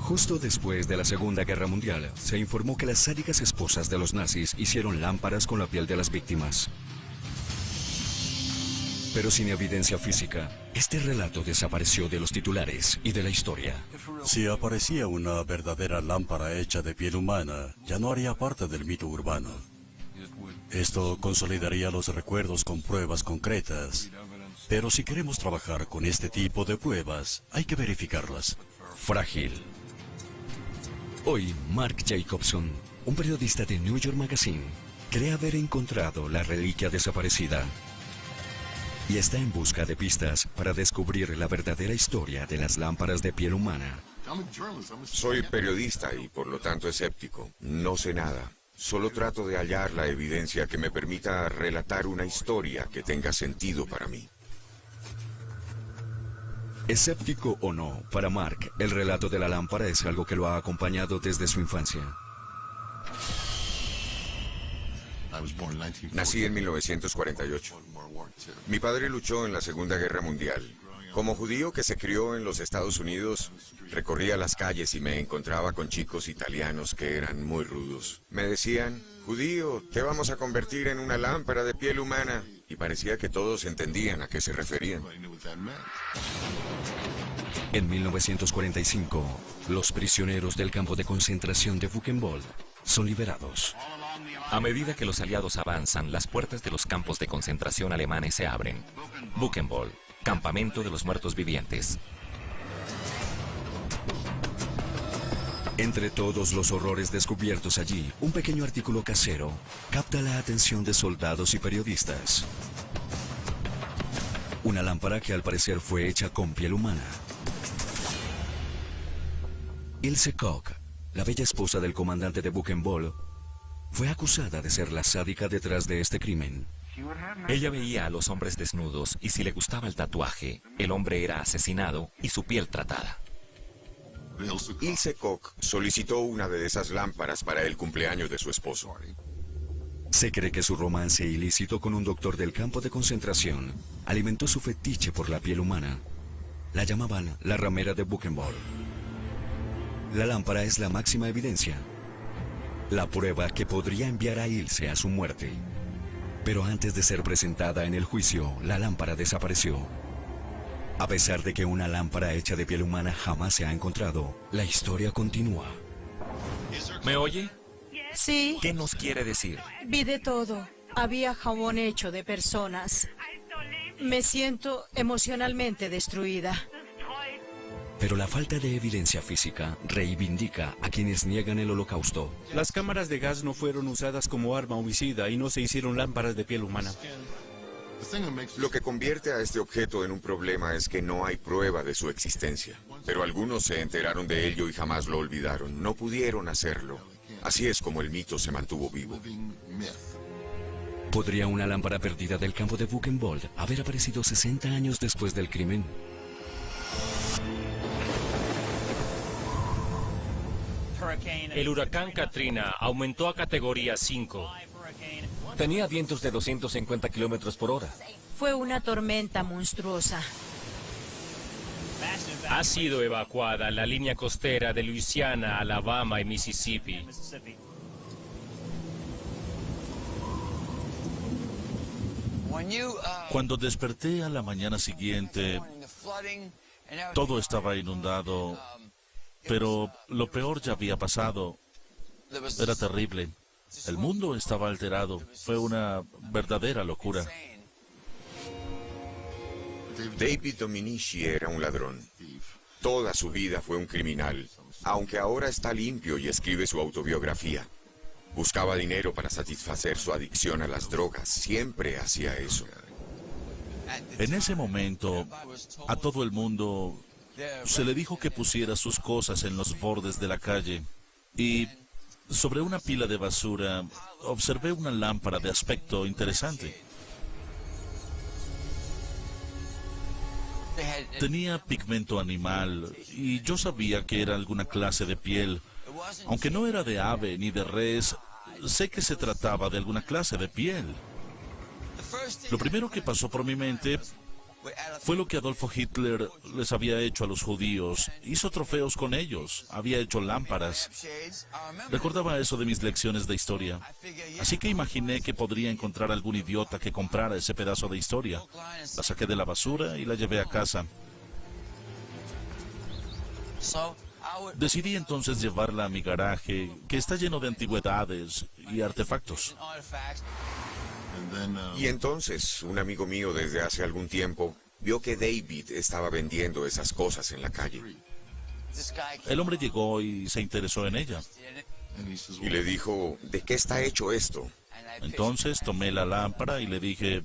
Justo después de la Segunda Guerra Mundial, se informó que las sádicas esposas de los nazis hicieron lámparas con la piel de las víctimas. Pero sin evidencia física, este relato desapareció de los titulares y de la historia. Si aparecía una verdadera lámpara hecha de piel humana, ya no haría parte del mito urbano. Esto consolidaría los recuerdos con pruebas concretas. Pero si queremos trabajar con este tipo de pruebas, hay que verificarlas. Frágil. Hoy, Mark Jacobson, un periodista de New York Magazine, cree haber encontrado la reliquia desaparecida y está en busca de pistas para descubrir la verdadera historia de las lámparas de piel humana. Soy periodista y por lo tanto escéptico. No sé nada. Solo trato de hallar la evidencia que me permita relatar una historia que tenga sentido para mí. Escéptico o no, para Mark, el relato de la lámpara es algo que lo ha acompañado desde su infancia. Nací en 1948. Mi padre luchó en la Segunda Guerra Mundial. Como judío que se crió en los Estados Unidos, recorría las calles y me encontraba con chicos italianos que eran muy rudos. Me decían, judío, te vamos a convertir en una lámpara de piel humana. Y parecía que todos entendían a qué se referían. En 1945, los prisioneros del campo de concentración de Buchenwald son liberados. A medida que los aliados avanzan, las puertas de los campos de concentración alemanes se abren. Buchenwald, campamento de los muertos vivientes. Entre todos los horrores descubiertos allí, un pequeño artículo casero capta la atención de soldados y periodistas. Una lámpara que al parecer fue hecha con piel humana. Ilse Koch, la bella esposa del comandante de Buchenwald, fue acusada de ser la sádica detrás de este crimen. Ella veía a los hombres desnudos y si le gustaba el tatuaje, el hombre era asesinado y su piel tratada. Ilse Koch solicitó una de esas lámparas para el cumpleaños de su esposo. Se cree que su romance ilícito con un doctor del campo de concentración alimentó su fetiche por la piel humana. La llamaban la ramera de Buchenwald. La lámpara es la máxima evidencia, la prueba que podría enviar a Ilse a su muerte. Pero antes de ser presentada en el juicio, la lámpara desapareció. A pesar de que una lámpara hecha de piel humana jamás se ha encontrado, la historia continúa. ¿Me oye? Sí, ¿Qué nos quiere decir? vi de todo. Había jabón hecho de personas. Me siento emocionalmente destruida. Pero la falta de evidencia física reivindica a quienes niegan el holocausto. Las cámaras de gas no fueron usadas como arma homicida y no se hicieron lámparas de piel humana. Lo que convierte a este objeto en un problema es que no hay prueba de su existencia. Pero algunos se enteraron de ello y jamás lo olvidaron. No pudieron hacerlo. Así es como el mito se mantuvo vivo. ¿Podría una lámpara perdida del campo de Buchenwald haber aparecido 60 años después del crimen? El huracán Katrina aumentó a categoría 5. Tenía vientos de 250 kilómetros por hora. Fue una tormenta monstruosa. Ha sido evacuada la línea costera de Luisiana, Alabama y Mississippi. Cuando desperté a la mañana siguiente, todo estaba inundado, pero lo peor ya había pasado. Era terrible. El mundo estaba alterado. Fue una verdadera locura. David Dominici era un ladrón. Toda su vida fue un criminal, aunque ahora está limpio y escribe su autobiografía. Buscaba dinero para satisfacer su adicción a las drogas. Siempre hacía eso. En ese momento, a todo el mundo se le dijo que pusiera sus cosas en los bordes de la calle. Y sobre una pila de basura, observé una lámpara de aspecto interesante. Tenía pigmento animal y yo sabía que era alguna clase de piel. Aunque no era de ave ni de res, sé que se trataba de alguna clase de piel. Lo primero que pasó por mi mente Fue lo que Adolfo Hitler les había hecho a los judíos. Hizo trofeos con ellos, había hecho lámparas. Recordaba eso de mis lecciones de historia. Así que imaginé que podría encontrar algún idiota que comprara ese pedazo de historia. La saqué de la basura y la llevé a casa. Decidí entonces llevarla a mi garaje, que está lleno de antigüedades y artefactos. Y entonces, un amigo mío desde hace algún tiempo vio que David estaba vendiendo esas cosas en la calle. El hombre llegó y se interesó en ella. Y le dijo, ¿de qué está hecho esto? Entonces tomé la lámpara y le dije,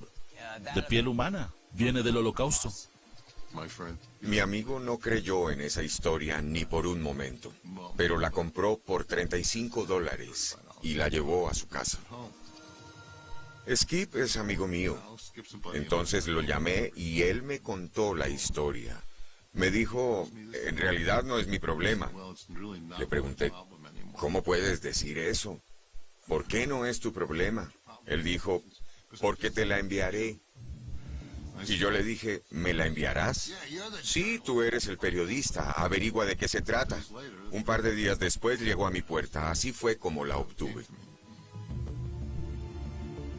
de piel humana, viene del Holocausto. Mi amigo no creyó en esa historia ni por un momento, pero la compró por $35 y la llevó a su casa. Skip es amigo mío. Entonces lo llamé y él me contó la historia. Me dijo, en realidad no es mi problema. Le pregunté, ¿cómo puedes decir eso? ¿Por qué no es tu problema? Él dijo, porque te la enviaré. Y yo le dije, ¿me la enviarás? Sí, tú eres el periodista, averigua de qué se trata. Un par de días después llegó a mi puerta, así fue como la obtuve.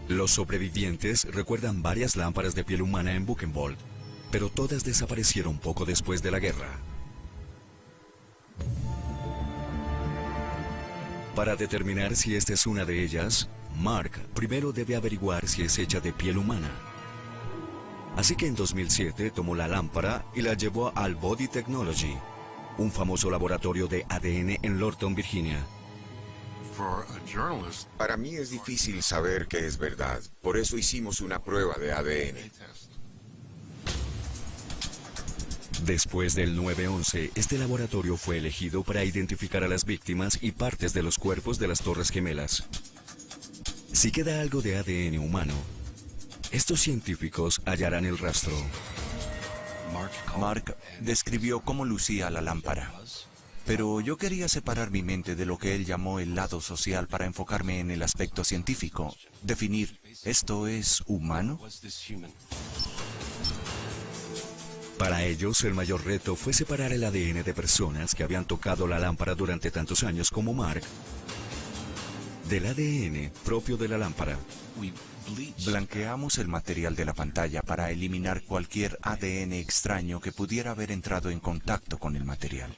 Los sobrevivientes recuerdan varias lámparas de piel humana en Buchenwald, pero todas desaparecieron poco después de la guerra. Para determinar si esta es una de ellas, Mark primero debe averiguar si es hecha de piel humana. Así que en 2007 tomó la lámpara y la llevó al Body Technology, un famoso laboratorio de ADN en Lorton, Virginia. Para mí es difícil saber qué es verdad, por eso hicimos una prueba de ADN. Después del 9/11, este laboratorio fue elegido para identificar a las víctimas y partes de los cuerpos de las Torres Gemelas. Si queda algo de ADN humano, estos científicos hallarán el rastro. Mark describió cómo lucía la lámpara, pero yo quería separar mi mente de lo que él llamó el lado social para enfocarme en el aspecto científico. Definir, ¿esto es humano? Para ellos, el mayor reto fue separar el ADN de personas que habían tocado la lámpara durante tantos años como Mark, del ADN propio de la lámpara. Blanqueamos el material de la pantalla para eliminar cualquier ADN extraño que pudiera haber entrado en contacto con el material.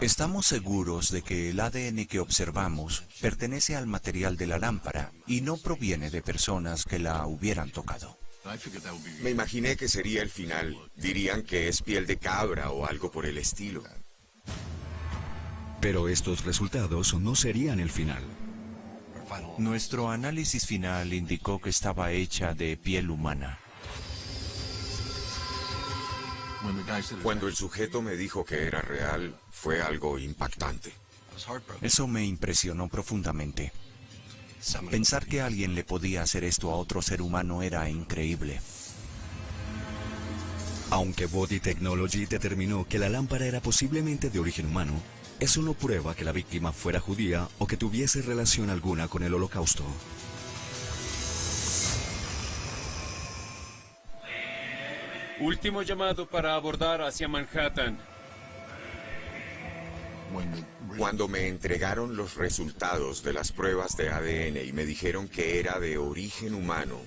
Estamos seguros de que el ADN que observamos pertenece al material de la lámpara y no proviene de personas que la hubieran tocado. Me imaginé que sería el final. Dirían que es piel de cabra o algo por el estilo. Pero estos resultados no serían el final. Nuestro análisis final indicó que estaba hecha de piel humana. Cuando el sujeto me dijo que era real, fue algo impactante. Eso me impresionó profundamente. Pensar que alguien le podía hacer esto a otro ser humano era increíble. Aunque Body Technology determinó que la lámpara era posiblemente de origen humano, eso no prueba que la víctima fuera judía o que tuviese relación alguna con el Holocausto. Último llamado para abordar hacia Manhattan. Cuando me entregaron los resultados de las pruebas de ADN y me dijeron que era de origen humano,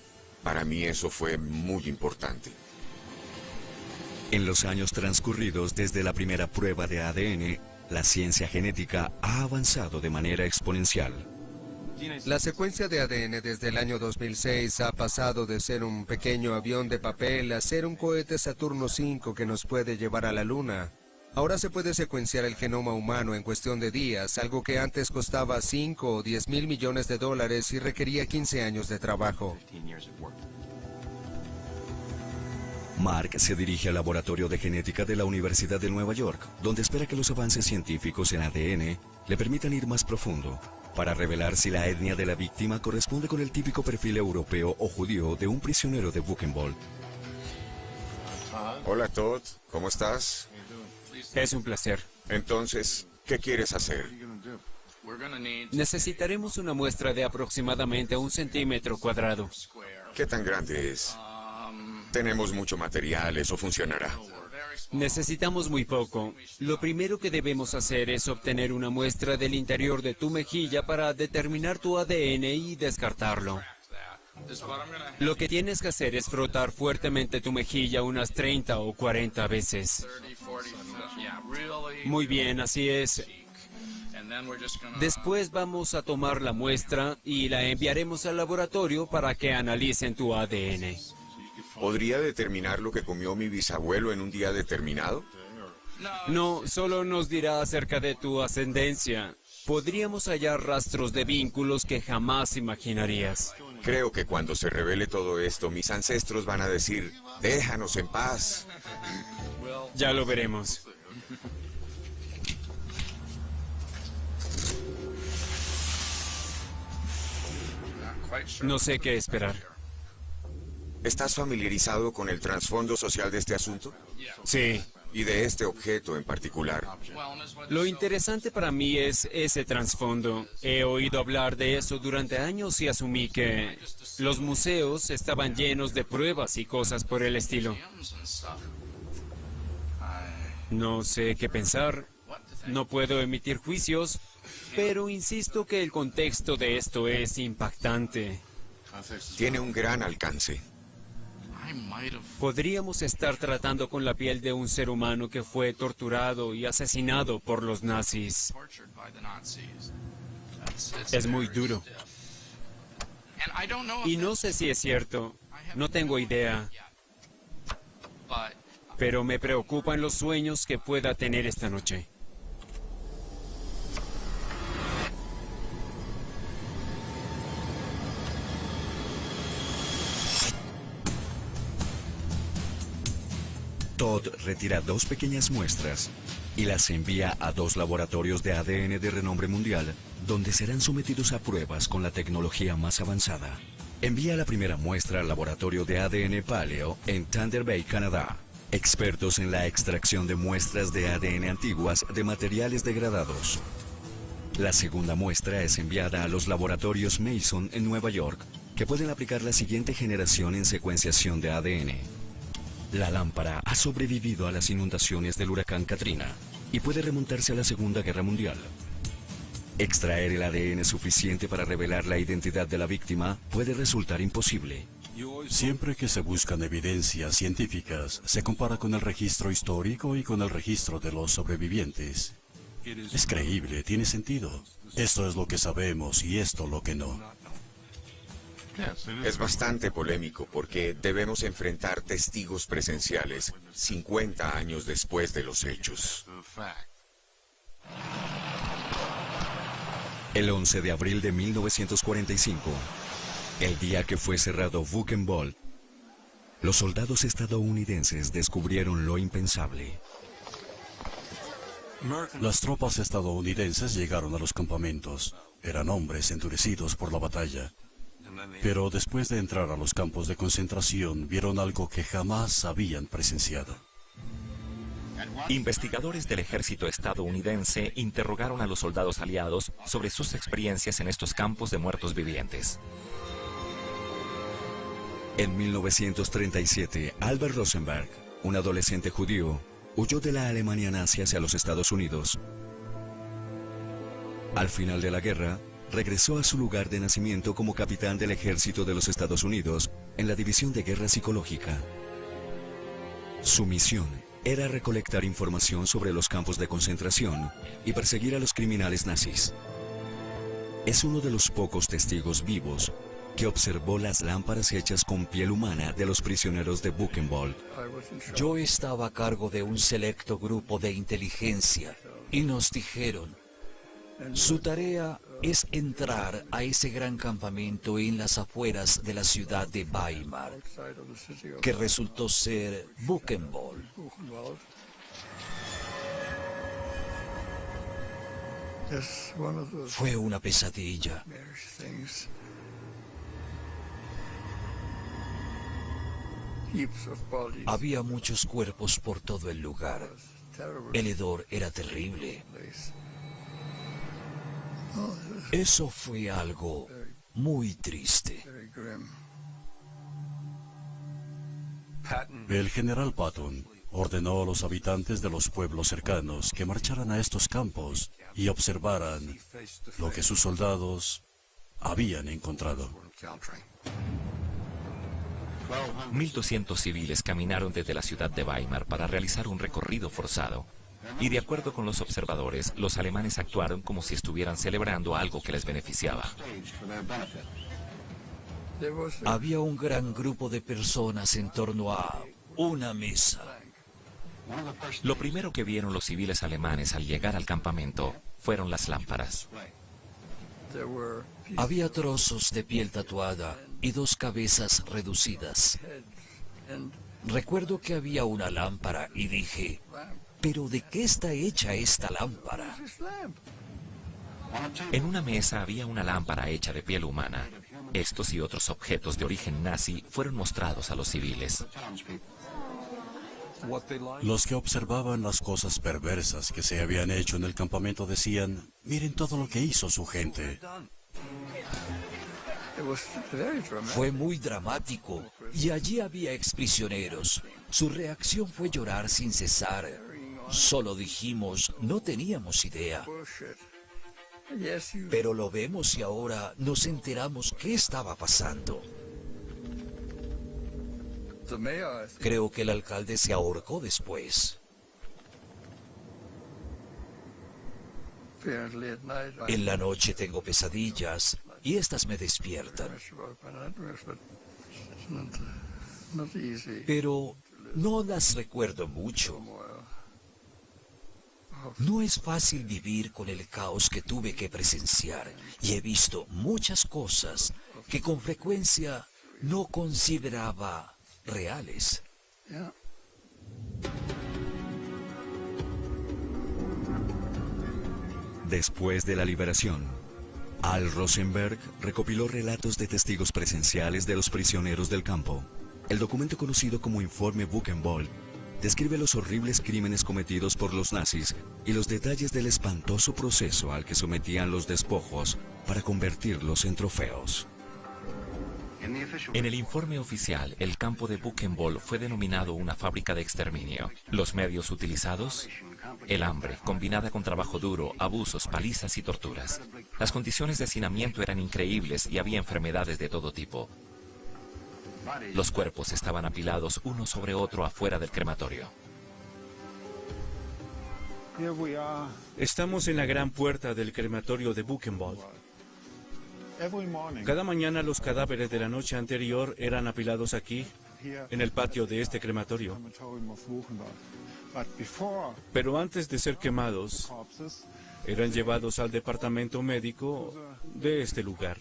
para mí eso fue muy importante. En los años transcurridos desde la primera prueba de ADN, la ciencia genética ha avanzado de manera exponencial. La secuencia de ADN desde el año 2006 ha pasado de ser un pequeño avión de papel a ser un cohete Saturno V que nos puede llevar a la Luna. Ahora se puede secuenciar el genoma humano en cuestión de días, algo que antes costaba 5 o 10 mil millones de dólares y requería 15 años de trabajo. Mark se dirige al laboratorio de genética de la Universidad de Nueva York, donde espera que los avances científicos en ADN le permitan ir más profundo, para revelar si la etnia de la víctima corresponde con el típico perfil europeo o judío de un prisionero de Buchenwald. Hola Todd, ¿cómo estás? Es un placer. Entonces, ¿qué quieres hacer? Necesitaremos una muestra de aproximadamente 1 centímetro cuadrado. ¿Qué tan grande es? Tenemos mucho material, eso funcionará. Necesitamos muy poco. Lo primero que debemos hacer es obtener una muestra del interior de tu mejilla para determinar tu ADN y descartarlo. Lo que tienes que hacer es frotar fuertemente tu mejilla unas 30 o 40 veces. Muy bien, así es. Después vamos a tomar la muestra y la enviaremos al laboratorio para que analicen tu ADN. ¿Podría determinar lo que comió mi bisabuelo en un día determinado? No, solo nos dirá acerca de tu ascendencia. Podríamos hallar rastros de vínculos que jamás imaginarías. Creo que cuando se revele todo esto, mis ancestros van a decir, déjanos en paz. Ya lo veremos. No sé qué esperar. ¿Estás familiarizado con el trasfondo social de este asunto? Sí. Y de este objeto en particular. Lo interesante para mí es ese trasfondo. He oído hablar de eso durante años y asumí que los museos estaban llenos de pruebas y cosas por el estilo. No sé qué pensar. No puedo emitir juicios, pero insisto que el contexto de esto es impactante. Tiene un gran alcance. Podríamos estar tratando con la piel de un ser humano que fue torturado y asesinado por los nazis. Es muy duro. Y no sé si es cierto. No tengo idea. Pero me preocupan los sueños que pueda tener esta noche. Todd retira 2 pequeñas muestras y las envía a 2 laboratorios de ADN de renombre mundial, donde serán sometidos a pruebas con la tecnología más avanzada. Envía la primera muestra al laboratorio de ADN Paleo en Thunder Bay, Canadá, expertos en la extracción de muestras de ADN antiguas de materiales degradados. La segunda muestra es enviada a los laboratorios Mason en Nueva York, que pueden aplicar la siguiente generación en secuenciación de ADN. La lámpara ha sobrevivido a las inundaciones del huracán Katrina y puede remontarse a la Segunda Guerra Mundial. Extraer el ADN suficiente para revelar la identidad de la víctima puede resultar imposible. Siempre que se buscan evidencias científicas, se compara con el registro histórico y con el registro de los sobrevivientes. Es creíble, tiene sentido. Esto es lo que sabemos y esto lo que no. Es bastante polémico porque debemos enfrentar testigos presenciales 50 años después de los hechos. El 11 de abril de 1945, el día que fue cerrado Buchenwald, los soldados estadounidenses descubrieron lo impensable. Las tropas estadounidenses llegaron a los campamentos. Eran hombres endurecidos por la batalla. Pero después de entrar a los campos de concentración, vieron algo que jamás habían presenciado. Investigadores del ejército estadounidense interrogaron a los soldados aliados sobre sus experiencias en estos campos de muertos vivientes. En 1937, Albert Rosenberg, un adolescente judío, huyó de la Alemania nazi hacia los Estados Unidos. Al final de la guerra, regresó a su lugar de nacimiento como capitán del ejército de los Estados Unidos en la División de Guerra Psicológica. Su misión era recolectar información sobre los campos de concentración y perseguir a los criminales nazis. Es uno de los pocos testigos vivos que observó las lámparas hechas con piel humana de los prisioneros de Buchenwald. Yo estaba a cargo de un selecto grupo de inteligencia y nos dijeron: su tarea es entrar a ese gran campamento en las afueras de la ciudad de Weimar, que resultó ser Buchenwald. Fue una pesadilla. Había muchos cuerpos por todo el lugar. El hedor era terrible. Eso fue algo muy triste. El general Patton ordenó a los habitantes de los pueblos cercanos que marcharan a estos campos y observaran lo que sus soldados habían encontrado. 1.200 civiles caminaron desde la ciudad de Weimar para realizar un recorrido forzado. Y de acuerdo con los observadores, los alemanes actuaron como si estuvieran celebrando algo que les beneficiaba. Había un gran grupo de personas en torno a una mesa. Lo primero que vieron los civiles alemanes al llegar al campamento fueron las lámparas. Había trozos de piel tatuada y 2 cabezas reducidas. Recuerdo que había una lámpara y dije, ¿pero de qué está hecha esta lámpara? En una mesa había una lámpara hecha de piel humana. Estos y otros objetos de origen nazi fueron mostrados a los civiles. Los que observaban las cosas perversas que se habían hecho en el campamento decían, miren todo lo que hizo su gente. Fue muy dramático y allí había exprisioneros. Su reacción fue llorar sin cesar. Solo dijimos, no teníamos idea. Pero lo vemos y ahora nos enteramos qué estaba pasando. Creo que el alcalde se ahorcó después. En la noche tengo pesadillas y estas me despiertan. Pero no las recuerdo mucho. No es fácil vivir con el caos que tuve que presenciar y he visto muchas cosas que con frecuencia no consideraba reales. Después de la liberación, Al Rosenberg recopiló relatos de testigos presenciales de los prisioneros del campo. El documento conocido como Informe Buchenwald describe los horribles crímenes cometidos por los nazis y los detalles del espantoso proceso al que sometían los despojos para convertirlos en trofeos. En el informe oficial, el campo de Buchenwald fue denominado una fábrica de exterminio. Los medios utilizados: el hambre, combinada con trabajo duro, abusos, palizas y torturas. Las condiciones de hacinamiento eran increíbles y había enfermedades de todo tipo. Los cuerpos estaban apilados uno sobre otro afuera del crematorio. Estamos en la gran puerta del crematorio de Buchenwald. Cada mañana los cadáveres de la noche anterior eran apilados aquí, en el patio de este crematorio. Pero antes de ser quemados, eran llevados al departamento médico de este lugar.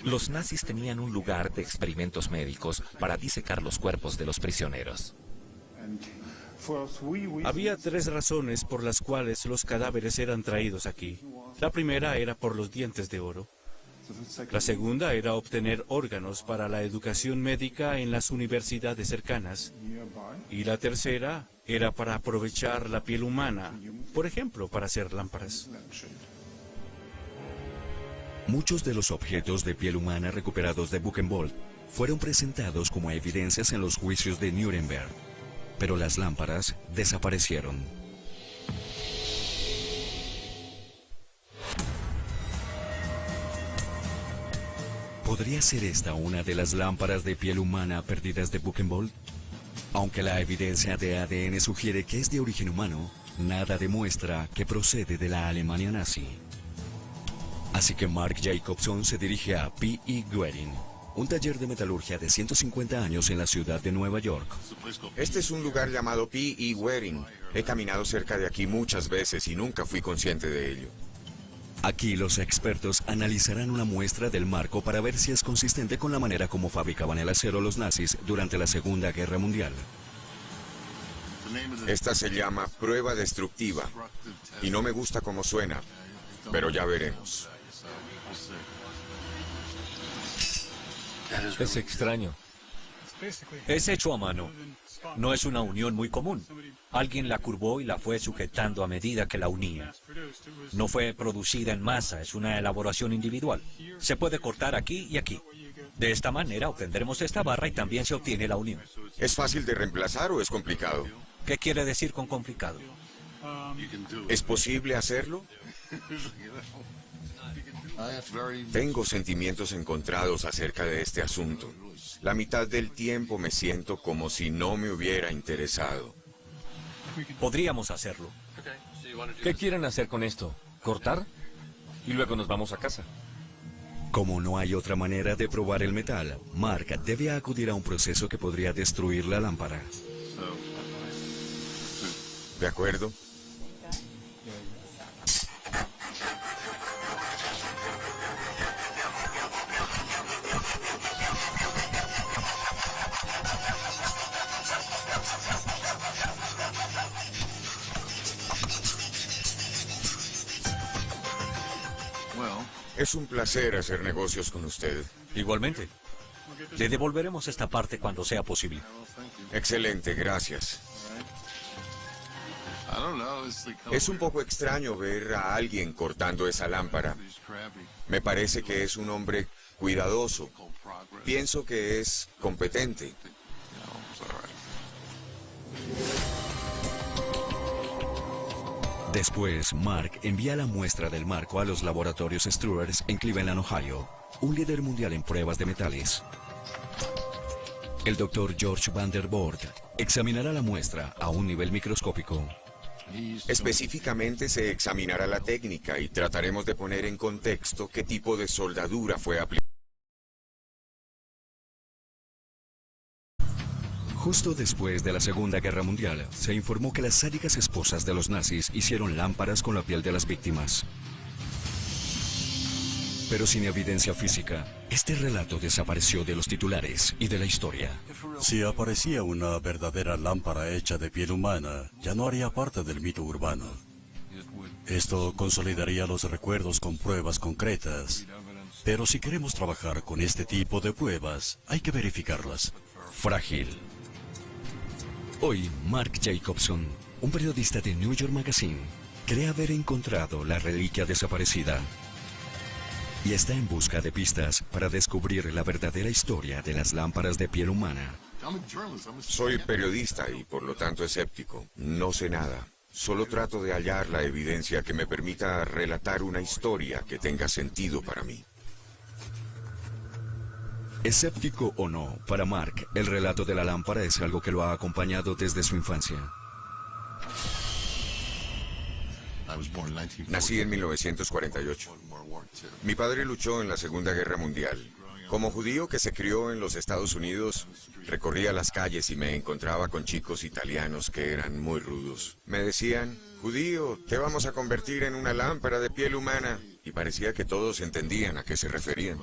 Los nazis tenían un lugar de experimentos médicos para disecar los cuerpos de los prisioneros. Había 3 razones por las cuales los cadáveres eran traídos aquí. La primera era por los dientes de oro. La segunda era obtener órganos para la educación médica en las universidades cercanas. Y la tercera era para aprovechar la piel humana, por ejemplo, para hacer lámparas. Muchos de los objetos de piel humana recuperados de Buchenwald fueron presentados como evidencias en los juicios de Nuremberg, pero las lámparas desaparecieron. ¿Podría ser esta una de las lámparas de piel humana perdidas de Buchenwald? Aunque la evidencia de ADN sugiere que es de origen humano, nada demuestra que procede de la Alemania nazi. Así que Mark Jacobson se dirige a P.E. Goering, un taller de metalurgia de 150 años en la ciudad de Nueva York. Este es un lugar llamado P.E. Goering. He caminado cerca de aquí muchas veces y nunca fui consciente de ello. Aquí los expertos analizarán una muestra del marco para ver si es consistente con la manera como fabricaban el acero los nazis durante la Segunda Guerra Mundial. Esta se llama prueba destructiva y no me gusta cómo suena, pero ya veremos. Es extraño. Es hecho a mano. No es una unión muy común. Alguien la curvó y la fue sujetando a medida que la unía. No fue producida en masa, es una elaboración individual. Se puede cortar aquí y aquí. De esta manera obtendremos esta barra y también se obtiene la unión. ¿Es fácil de reemplazar o es complicado? ¿Qué quiere decir con complicado? ¿Es posible hacerlo? Tengo sentimientos encontrados acerca de este asunto. La mitad del tiempo me siento como si no me hubiera interesado. Podríamos hacerlo. ¿Qué quieren hacer con esto? ¿Cortar? Y luego nos vamos a casa. Como no hay otra manera de probar el metal, Mark debe acudir a un proceso que podría destruir la lámpara. ¿De acuerdo? Es un placer hacer negocios con usted. Igualmente. Le devolveremos esta parte cuando sea posible. Excelente, gracias. Es un poco extraño ver a alguien cortando esa lámpara. Me parece que es un hombre cuidadoso. Pienso que es competente. Después, Mark envía la muestra del marco a los laboratorios Struers en Cleveland, Ohio, un líder mundial en pruebas de metales. El doctor George Vandervoort examinará la muestra a un nivel microscópico. Específicamente se examinará la técnica y trataremos de poner en contexto qué tipo de soldadura fue aplicada. Justo después de la Segunda Guerra Mundial, se informó que las sádicas esposas de los nazis hicieron lámparas con la piel de las víctimas. Pero sin evidencia física, este relato desapareció de los titulares y de la historia. Si aparecía una verdadera lámpara hecha de piel humana, ya no haría parte del mito urbano. Esto consolidaría los recuerdos con pruebas concretas. Pero si queremos trabajar con este tipo de pruebas, hay que verificarlas. Frágil. Hoy, Mark Jacobson, un periodista de New York Magazine, cree haber encontrado la reliquia desaparecida y está en busca de pistas para descubrir la verdadera historia de las lámparas de piel humana. Soy periodista y por lo tanto escéptico. No sé nada. Solo trato de hallar la evidencia que me permita relatar una historia que tenga sentido para mí. Escéptico o no, para Mark, el relato de la lámpara es algo que lo ha acompañado desde su infancia. Nací en 1948. Mi padre luchó en la Segunda Guerra Mundial. Como judío que se crió en los Estados Unidos, recorría las calles y me encontraba con chicos italianos que eran muy rudos. Me decían, judío, te vamos a convertir en una lámpara de piel humana. Y parecía que todos entendían a qué se referían.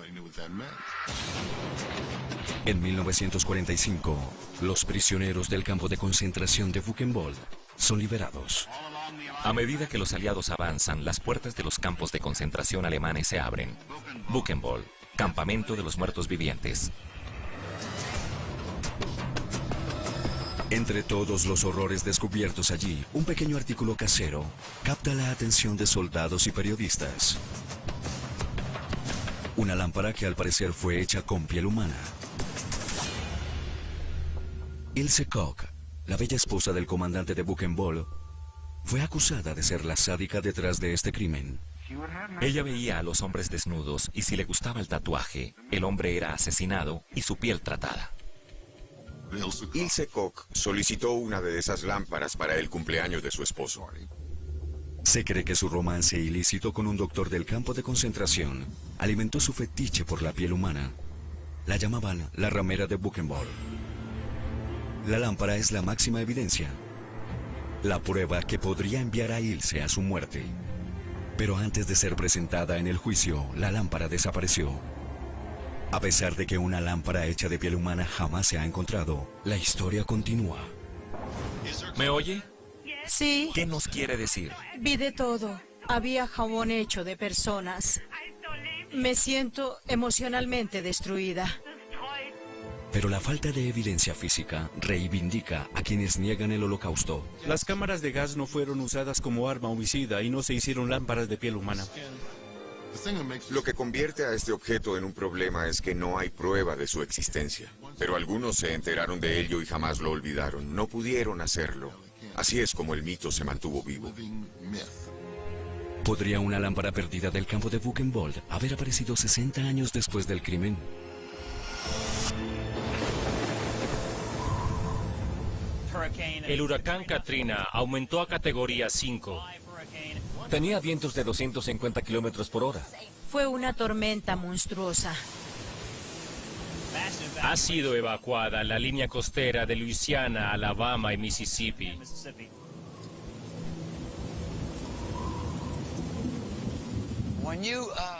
En 1945, los prisioneros del campo de concentración de Buchenwald son liberados. A medida que los aliados avanzan, las puertas de los campos de concentración alemanes se abren. Buchenwald, campamento de los muertos vivientes. Entre todos los horrores descubiertos allí, un pequeño artículo casero capta la atención de soldados y periodistas. Una lámpara que al parecer fue hecha con piel humana. Ilse Koch, la bella esposa del comandante de Buchenwald, fue acusada de ser la sádica detrás de este crimen. Ella veía a los hombres desnudos y si le gustaba el tatuaje, el hombre era asesinado y su piel tratada. Ilse Koch solicitó una de esas lámparas para el cumpleaños de su esposo. Se cree que su romance ilícito con un doctor del campo de concentración alimentó su fetiche por la piel humana. La llamaban la ramera de Buchenwald. La lámpara es la máxima evidencia, la prueba que podría enviar a Ilse a su muerte. Pero antes de ser presentada en el juicio, la lámpara desapareció. A pesar de que una lámpara hecha de piel humana jamás se ha encontrado, la historia continúa. ¿Me oye? Sí. ¿Qué nos quiere decir? Vi de todo. Había jabón hecho de personas. Me siento emocionalmente destruida. Pero la falta de evidencia física reivindica a quienes niegan el holocausto. Las cámaras de gas no fueron usadas como arma homicida y no se hicieron lámparas de piel humana. Lo que convierte a este objeto en un problema es que no hay prueba de su existencia. Pero algunos se enteraron de ello y jamás lo olvidaron. No pudieron hacerlo. Así es como el mito se mantuvo vivo. ¿Podría una lámpara perdida del campo de Buchenwald haber aparecido 60 años después del crimen? El huracán Katrina aumentó a categoría 5. Tenía vientos de 250 kilómetros por hora. Fue una tormenta monstruosa. Ha sido evacuada la línea costera de Luisiana, Alabama y Mississippi.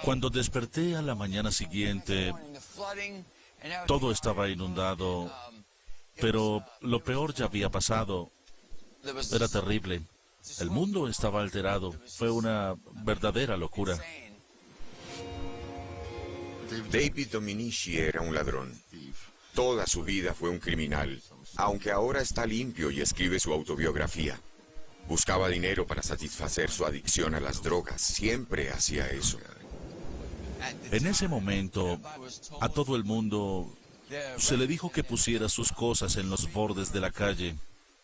Cuando desperté a la mañana siguiente, todo estaba inundado, pero lo peor ya había pasado. Era terrible. El mundo estaba alterado. Fue una verdadera locura. David Dominici era un ladrón. Toda su vida fue un criminal, aunque ahora está limpio y escribe su autobiografía. Buscaba dinero para satisfacer su adicción a las drogas. Siempre hacía eso. En ese momento, a todo el mundo se le dijo que pusiera sus cosas en los bordes de la calle.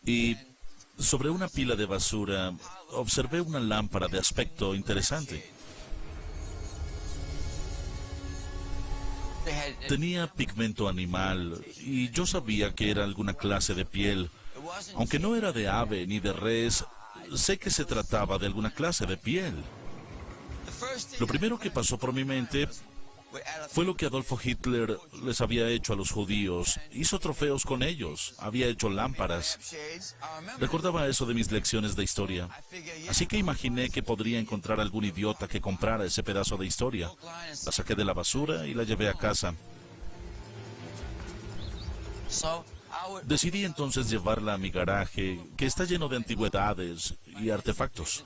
Y sobre una pila de basura, observé una lámpara de aspecto interesante. Tenía pigmento animal y yo sabía que era alguna clase de piel. Aunque no era de ave ni de res, sé que se trataba de alguna clase de piel. Lo primero que pasó por mi mente fue lo que Adolfo Hitler les había hecho a los judíos. Hizo trofeos con ellos, había hecho lámparas. Recordaba eso de mis lecciones de historia. Así que imaginé que podría encontrar algún idiota que comprara ese pedazo de historia. La saqué de la basura y la llevé a casa. Decidí entonces llevarla a mi garaje, que está lleno de antigüedades y artefactos.